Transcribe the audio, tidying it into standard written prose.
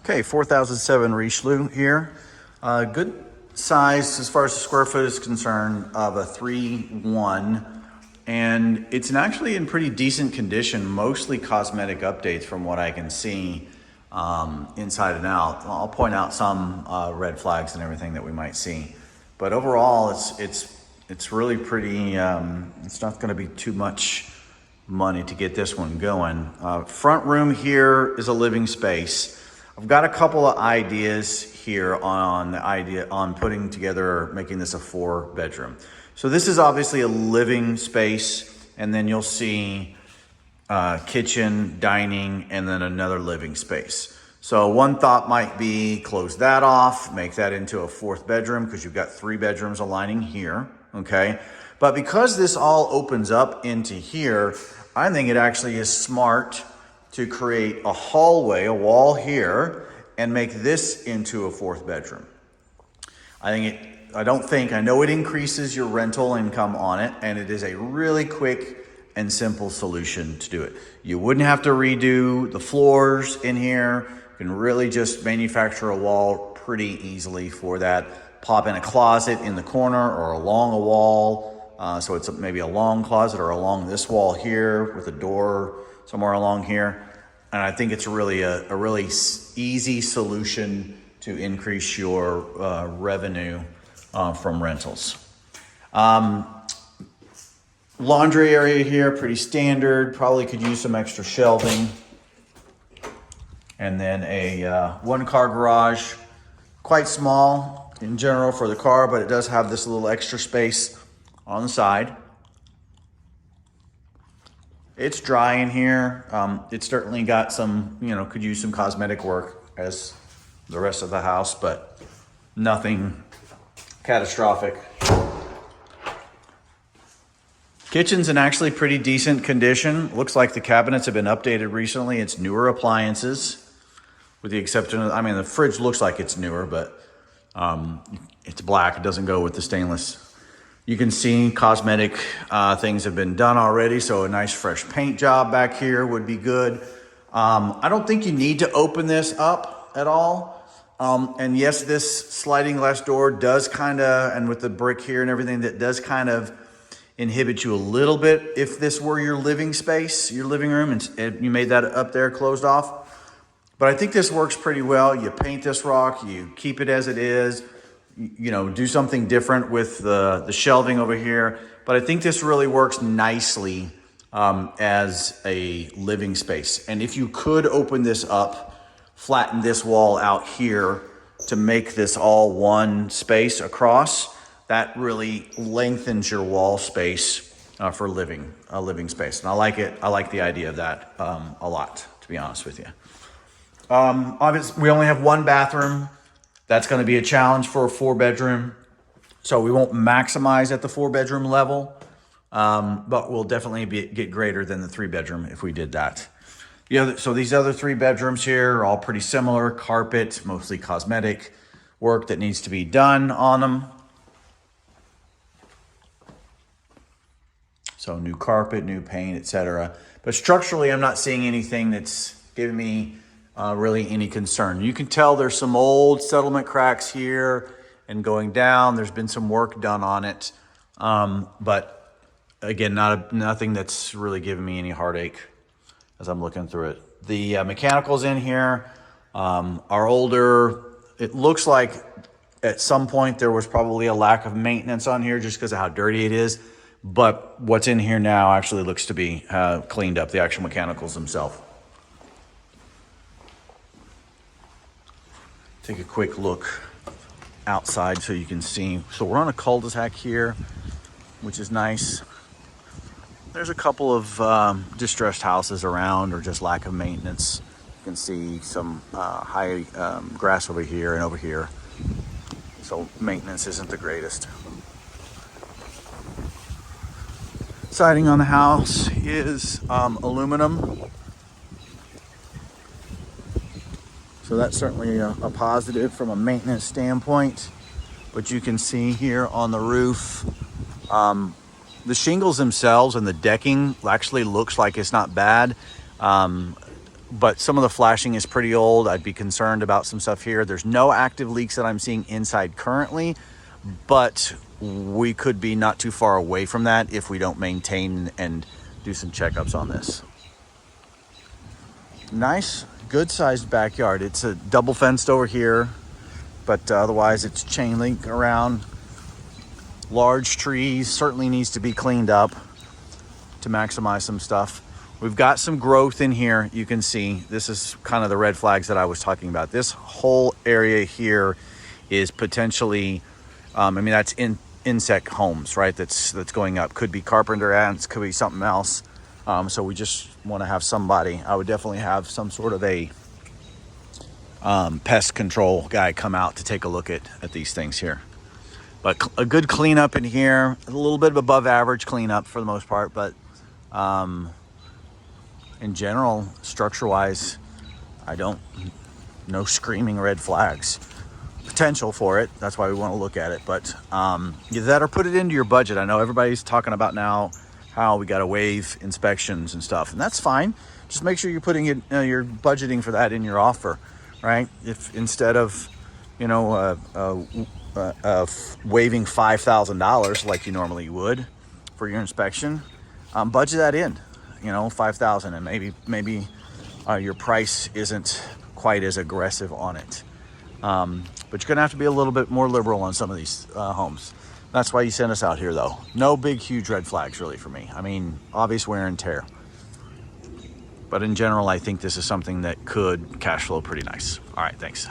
Okay, 4007 Richelieu here. Good size as far as the square foot is concerned of a 3-1. And it's actually in pretty decent condition, mostly cosmetic updates from what I can see inside and out. I'll point out some red flags and everything that we might see. But overall, it's really pretty, it's not gonna be too much money to get this one going. Front room here is a living space. I've got a couple of ideas here on putting together, making this a 4-bedroom. So this is obviously a living space, and then you'll see kitchen, dining, and then another living space. So one thought might be close that off, make that into a 4th bedroom because you've got 3 bedrooms aligning here, okay? But because this all opens up into here, I think it actually is smart to create a hallway, a wall here, and make this into a 4th bedroom. I know it increases your rental income on it, and it is a really quick and simple solution to do it. You wouldn't have to redo the floors in here. You can really just manufacture a wall pretty easily for that. Pop in a closet in the corner or along a wall. So it's maybe a long closet or along this wall here with a door somewhere along here. And I think it's really a really easy solution to increase your revenue from rentals. Laundry area here, pretty standard. Probably could use some extra shelving. And then a 1-car garage, quite small in general for the car, but it does have this little extra space on the side. It's dry in here. It's certainly got some, could use some cosmetic work as the rest of the house, but nothing catastrophic. Kitchen's in actually pretty decent condition. Looks like the cabinets have been updated recently. It's newer appliances, with the exception of, the fridge looks like it's newer, but it's black. It doesn't go with the stainless. You can see cosmetic things have been done already, so a nice fresh paint job back here would be good. I don't think you need to open this up at all. And yes, this sliding glass door does and with the brick here and everything, that does kind of inhibit you a little bit if this were your living space, your living room, and you made that up there closed off. But I think this works pretty well. You paint this rock, you keep it as it is, do something different with the shelving over here. But I think this really works nicely as a living space. And if you could open this up, flatten this wall out here to make this all one space across, that really lengthens your wall space for a living space. And I like it. I like the idea of that a lot, to be honest with you. Obviously, we only have 1 bathroom. That's going to be a challenge for a 4-bedroom. So we won't maximize at the 4-bedroom level, but we'll definitely get greater than the 3-bedroom if we did that. So these other 3 bedrooms here are all pretty similar. Carpet, mostly cosmetic work that needs to be done on them. So new carpet, new paint, etc. But structurally, I'm not seeing anything that's giving me really any concern. You can tell there's some old settlement cracks here and going down. There's been some work done on it. But again, nothing that's really giving me any heartache as I'm looking through it. The mechanicals in here are older. It looks like at some point there was probably a lack of maintenance on here just because of how dirty it is. But what's in here now actually looks to be cleaned up, the actual mechanicals themselves. Take a quick look outside so you can see. So we're on a cul-de-sac here, which is nice. There's a couple of distressed houses around or just lack of maintenance. You can see some high grass over here and over here. So maintenance isn't the greatest. Siding on the house is aluminum. So that's certainly a positive from a maintenance standpoint. But you can see here on the roof, the shingles themselves and the decking actually looks like it's not bad. but some of the flashing is pretty old. I'd be concerned about some stuff here. There's no active leaks that I'm seeing inside currently, but we could be not too far away from that if we don't maintain and do some checkups on this. Nice, good sized backyard. It's a double fenced over here, but otherwise it's chain link around. Large trees, certainly needs to be cleaned up to maximize some stuff. We've got some growth in here. You can see this is kind of the red flags that I was talking about. This whole area here is potentially, that's insect homes, right? That's going up. Could be carpenter ants, could be something else. So we just want to have somebody. I would definitely have some sort of a pest control guy come out to take a look at these things here. But a good cleanup in here, a little bit of above average cleanup for the most part, but in general, structure-wise, no screaming red flags. Potential for it, that's why we want to look at it, but that or put it into your budget. I know everybody's talking about now how we got to waive inspections and stuff, and that's fine. Just make sure you're putting it, you're budgeting for that in your offer, right? If instead of, waiving $5,000 like you normally would for your inspection, budget that in, $5,000, and maybe your price isn't quite as aggressive on it. But you're gonna have to be a little bit more liberal on some of these homes. That's why you sent us out here, though. No big, huge red flags really for me. Obvious wear and tear. But in general, I think this is something that could cash flow pretty nice. All right, thanks.